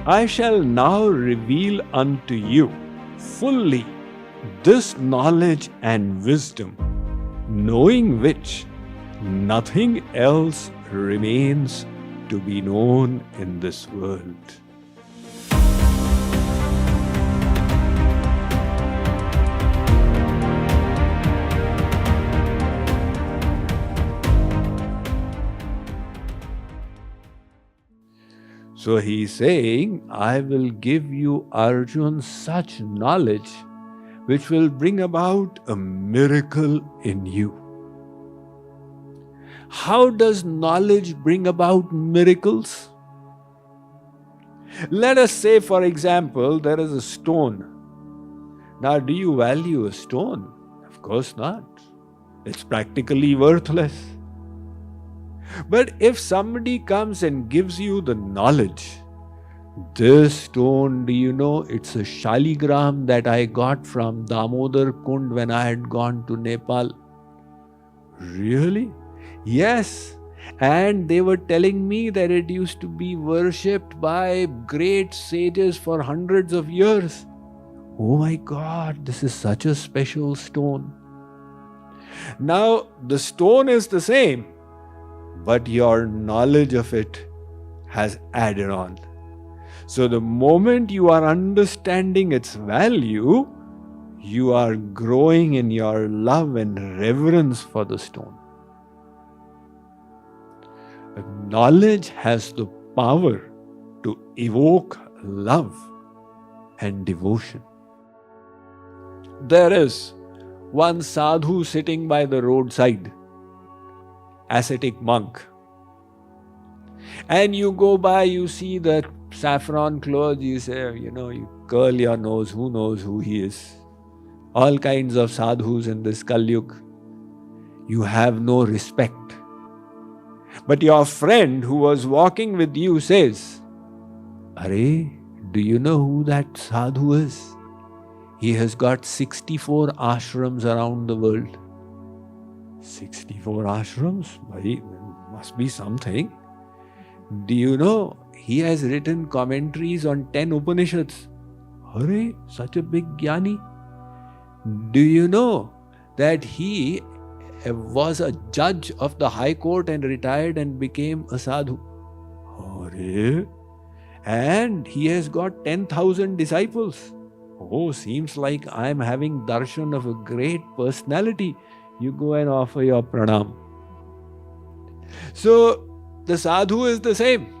I shall now reveal unto you fully this knowledge and wisdom, knowing which nothing else remains to be known in this world. So he is saying, I will give you, Arjun, such knowledge which will bring about a miracle in you. How does knowledge bring about miracles? Let us say, for example, there is a stone. Now, do you value a stone? Of course not. It's practically worthless. But if somebody comes and gives you the knowledge, this stone, do you know, it's a shaligram that I got from Damodar Kund when I had gone to Nepal. Really? Yes. And they were telling me that it used to be worshipped by great sages for hundreds of years. Oh my God, this is such a special stone. Now, the stone is the same, but your knowledge of it has added on. So the moment you are understanding its value, you are growing in your love and reverence for the stone. Knowledge has the power to evoke love and devotion. There is one sadhu sitting by the roadside, ascetic monk. And you go by, you see the saffron clothes, you say, you curl your nose, who knows who he is. All kinds of sadhus in this Kalyug. You have no respect. But your friend who was walking with you says, Are, do you know who that sadhu is? He has got 64 ashrams around the world. 64 ashrams? Bhai, must be something. Do you know he has written commentaries on 10 Upanishads? Are, such a big jnani. Do you know that he was a judge of the High Court and retired and became a sadhu? Are, and he has got 10,000 disciples. Oh, seems like I am having darshan of a great personality. You go and offer your pranam. So, the sadhu is the same.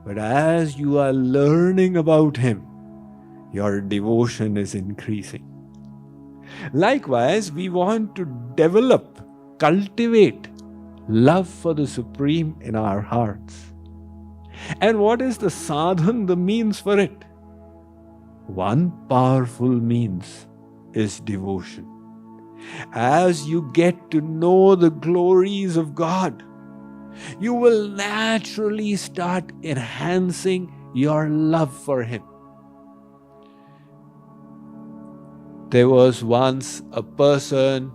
But as you are learning about him, your devotion is increasing. Likewise, we want to develop, cultivate love for the Supreme in our hearts. And what is the sadhan, the means for it? One powerful means is devotion. As you get to know the glories of God, you will naturally start enhancing your love for Him. There was once a person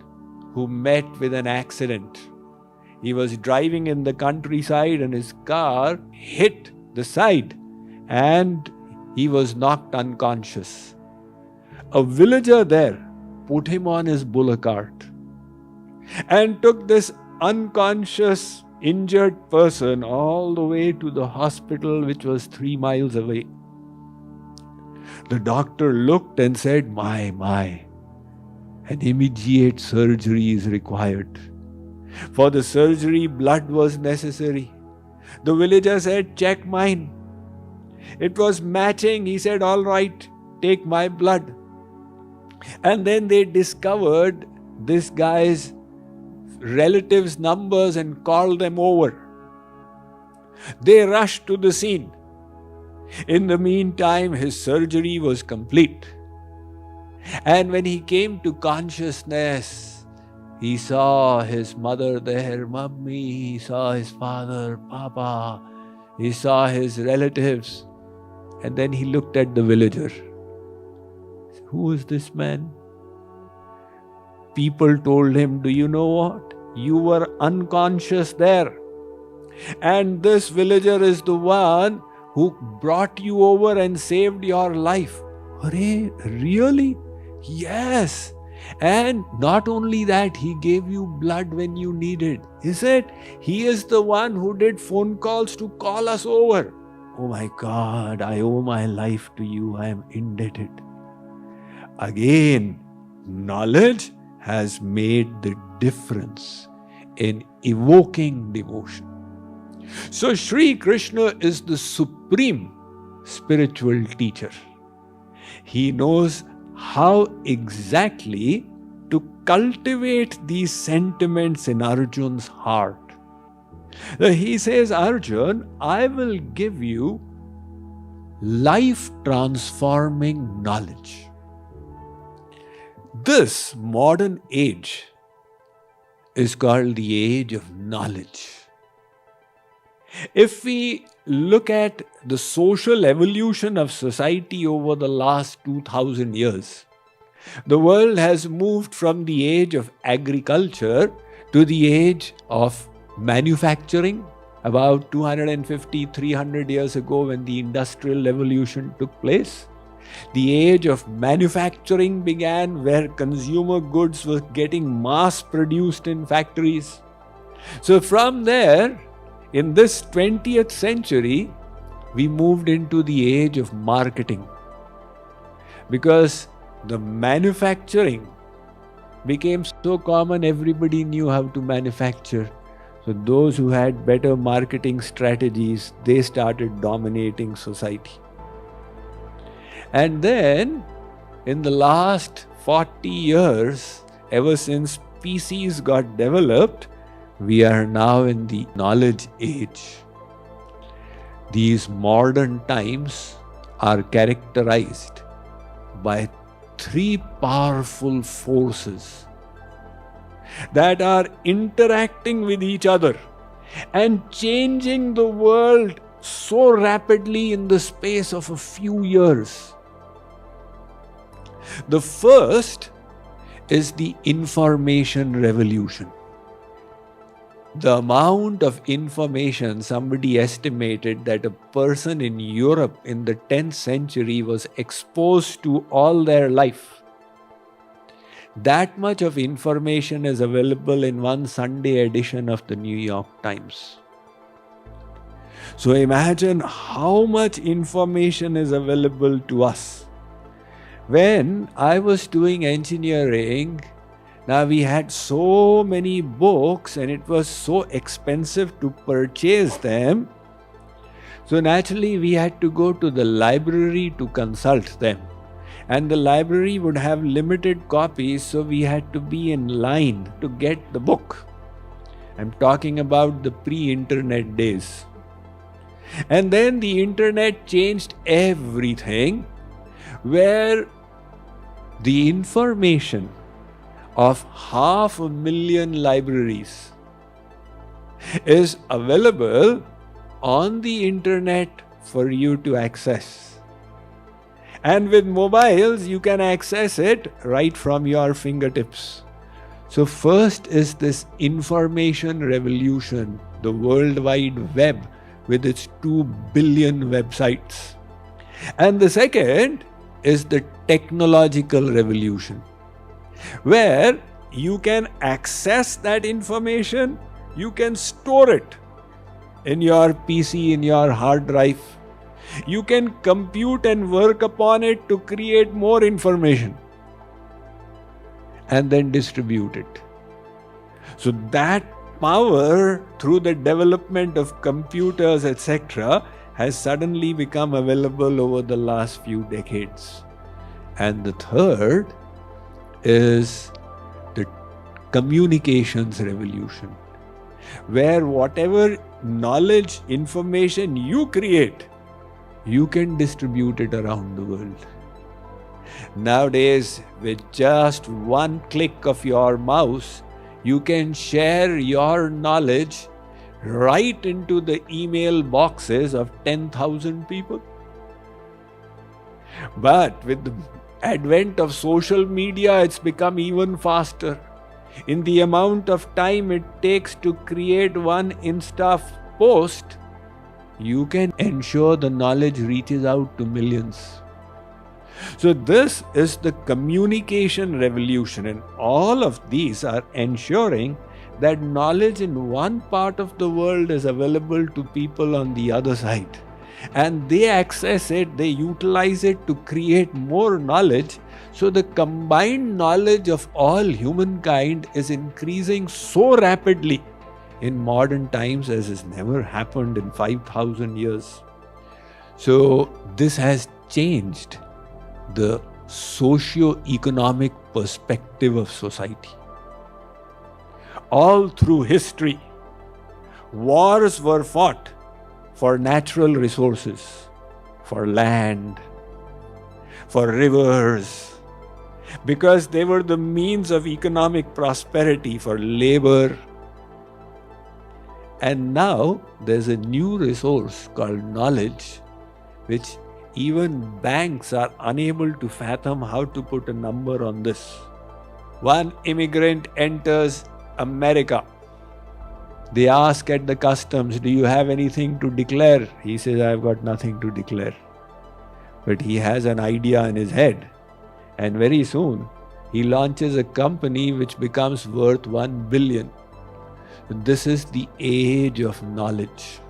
who met with an accident. He was driving in the countryside and his car hit the side and he was knocked unconscious. A villager there put him on his bullock cart and took this unconscious, injured person all the way to the hospital, which was 3 miles away. The doctor looked and said, My, an immediate surgery is required. For the surgery, blood was necessary. The villager said, check mine. It was matching. He said, all right, take my blood. And then they discovered this guy's relatives' numbers and called them over. They rushed to the scene. In the meantime, his surgery was complete. And when he came to consciousness, he saw his mother there, Mummy. He saw his father, Papa. He saw his relatives. And then he looked at the villager. Who is this man? People told him, do you know what? You were unconscious there. And this villager is the one who brought you over and saved your life. Arey, really? Yes. And not only that, he gave you blood when you needed. Is it? He is the one who did phone calls to call us over. Oh my God, I owe my life to you. I am indebted. Again, knowledge has made the difference in evoking devotion. So Sri Krishna is the supreme spiritual teacher. He knows how exactly to cultivate these sentiments in Arjun's heart. He says, Arjun, I will give you life-transforming knowledge. This modern age is called the age of knowledge. If we look at the social evolution of society over the last 2000 years, the world has moved from the age of agriculture to the age of manufacturing. About 250, 300 years ago, when the industrial revolution took place, the age of manufacturing began, where consumer goods were getting mass produced in factories. So from there, in this 20th century, we moved into the age of marketing, because the manufacturing became so common, everybody knew how to manufacture. So those who had better marketing strategies, they started dominating society. And then, in the last 40 years, ever since PCs got developed, we are now in the knowledge age. These modern times are characterized by three powerful forces that are interacting with each other and changing the world so rapidly in the space of a few years. The first is the information revolution. The amount of information, somebody estimated that a person in Europe in the 10th century was exposed to all their life. That much of information is available in one Sunday edition of the New York Times. So imagine how much information is available to us. When I was doing engineering, now we had so many books and it was so expensive to purchase them. So naturally we had to go to the library to consult them. And the library would have limited copies, so we had to be in line to get the book. I'm talking about the pre-internet days. And then the internet changed everything, where the information of 500,000 libraries is available on the internet for you to access. And with mobiles, you can access it right from your fingertips. So first is this information revolution, the World Wide Web with its 2 billion websites. And the second is the technological revolution, where you can access that information, you can store it in your PC, in your hard drive. You can compute and work upon it to create more information and then distribute it. So that power, through the development of computers, etc., has suddenly become available over the last few decades. And the third is the communications revolution, where whatever knowledge, information you create, you can distribute it around the world. Nowadays, with just one click of your mouse, you can share your knowledge right into the email boxes of 10,000 people. But with the advent of social media, it's become even faster. In the amount of time it takes to create one Insta post, you can ensure the knowledge reaches out to millions. So this is the communication revolution, and all of these are ensuring that knowledge in one part of the world is available to people on the other side. And they access it, they utilize it to create more knowledge. So the combined knowledge of all humankind is increasing so rapidly in modern times as has never happened in 5,000 years. So this has changed the socio-economic perspective of society. All through history, wars were fought for natural resources, for land, for rivers, because they were the means of economic prosperity, for labor. And now there's a new resource called knowledge, which even banks are unable to fathom how to put a number on this. One immigrant enters America. They ask at the customs, do you have anything to declare? He says, I've got nothing to declare. But he has an idea in his head. And very soon, he launches a company which becomes worth 1 billion. This is the age of knowledge.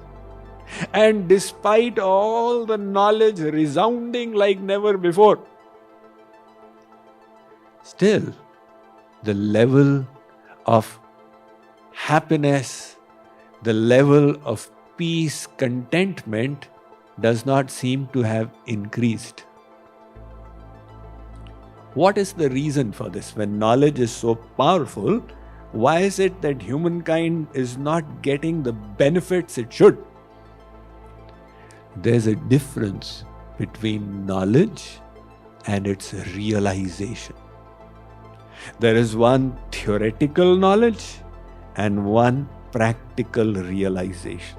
And despite all the knowledge resounding like never before, still the level of happiness, the level of peace, contentment does not seem to have increased. What is the reason for this? When knowledge is so powerful, why is it that humankind is not getting the benefits it should? There's a difference between knowledge and its realization. There is one theoretical knowledge and one practical realization.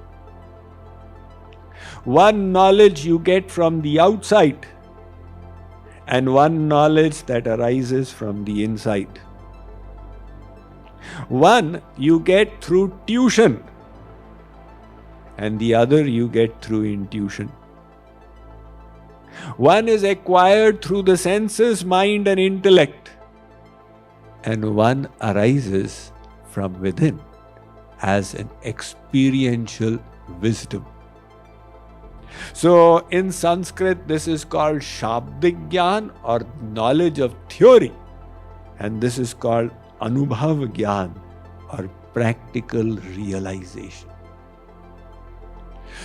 One knowledge you get from the outside and one knowledge that arises from the inside. One you get through tuition and the other you get through intuition. One is acquired through the senses, mind and intellect, and one arises from within as an experiential wisdom. So in Sanskrit this is called Shabdik Gyan or knowledge of theory, and this is called Anubhav Gyan or practical realization.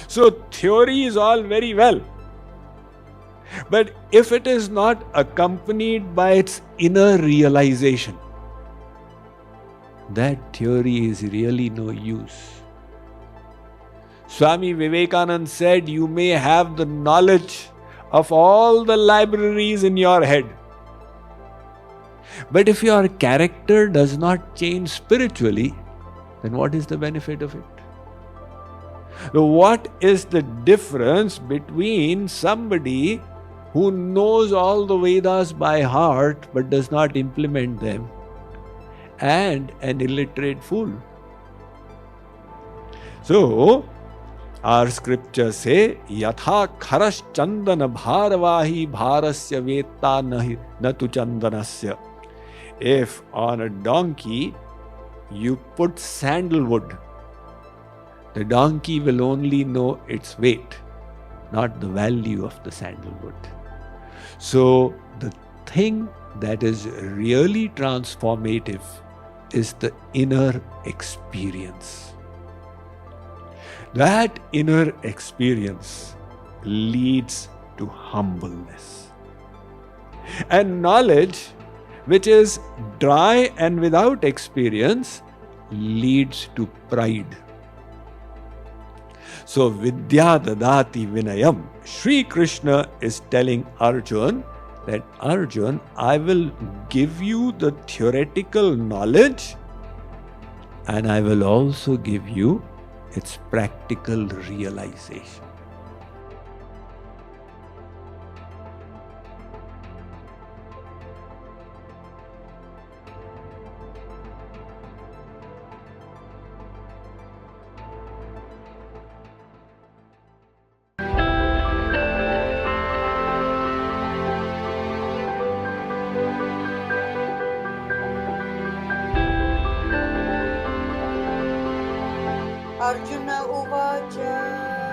So theory is all very well, but if it is not accompanied by its inner realization, that theory is really no use. Swami Vivekananda said, you may have the knowledge of all the libraries in your head, but if your character does not change spiritually, then what is the benefit of it? So what is the difference between somebody who knows all the Vedas by heart but does not implement them and an illiterate fool? So our scriptures say, Yatha kharas chandana bharavahi bharasya vetta natu chandanasya. If on a donkey you put sandalwood, the donkey will only know its weight, not the value of the sandalwood. So the thing that is really transformative is the inner experience. That inner experience leads to humbleness. And knowledge, which is dry and without experience, leads to pride. So Vidya Dadati Vinayam. Sri Krishna is telling Arjun that, Arjun, I will give you the theoretical knowledge and I will also give you its practical realization. Arjuna Uvacha